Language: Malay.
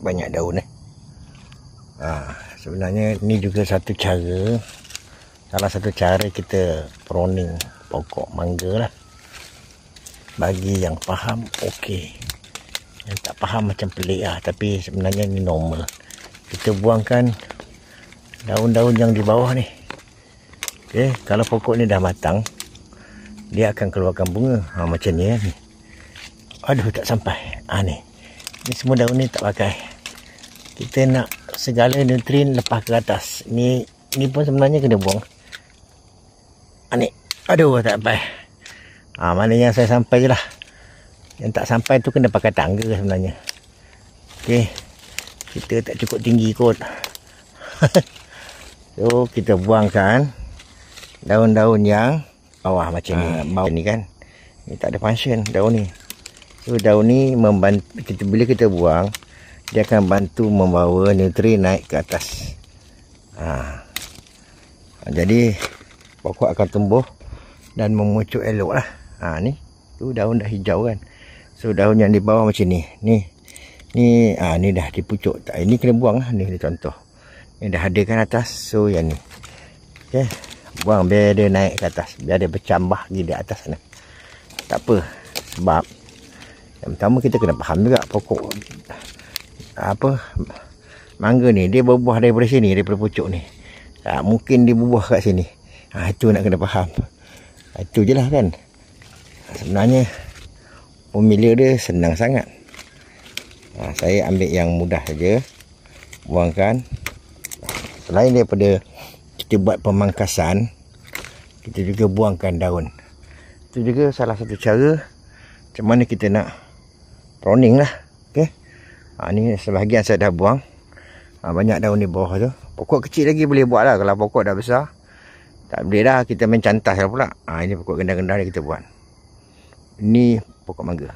banyak daun sebenarnya ni juga satu cara, salah satu cara kita pruning pokok mangga lah. Bagi yang faham okey, yang tak faham macam pelik lah, tapi sebenarnya ni normal. Kita buangkan daun-daun yang di bawah ni. Okey, kalau pokok ni dah matang, dia akan keluarkan bunga. Macam ni kan. Aduh, tak sampai. Ni semua daun ni tak pakai. Kita nak segala nutrien lepas ke atas. Ni pun sebenarnya kena buang. Ni, aduh, tak sampai. Mana yang saya sampai je lah. Yang tak sampai tu kena pakai tangga sebenarnya. Okey, kita tak cukup tinggi kot. So kita buangkan daun-daun yang bawah macam ni. Bawah ni kan, ni tak ada function daun ni. So daun ni membantu kita, bila kita buang, dia akan bantu membawa nutrien naik ke atas. Jadi pokok akan tumbuh dan memucuk elok lah. Ni tu daun dah hijau kan. So daun yang di bawah macam ni. Ni dah dipucuk. Ini kena buang lah. Ni contoh. Ni dah ada kan atas. So yang ni. Okey. Buang biar dia naik ke atas. Biar dia bercambah di atas sana. Tak apa. Sebab yang pertama kita kena faham juga pokok mangga ni dia berbuah daripada sini, daripada pucuk ni. Mungkin dia berbuah kat sini. Itu nak kena faham. Itu je lah kan. Sebenarnya formula dia senang sangat. Saya ambil yang mudah saja. Buangkan. Selain daripada kita buat pemangkasan, kita juga buangkan daun. Itu juga salah satu cara macam mana kita nak pruning lah. Okey. Ni sebahagian saya dah buang. Banyak daun di bawah tu. Pokok kecil lagi boleh buat lah. Kalau pokok dah besar, tak boleh dah kita main cantas lah pula. Ini pokok gendah-gendah ni kita buat. Ini pokok mangga.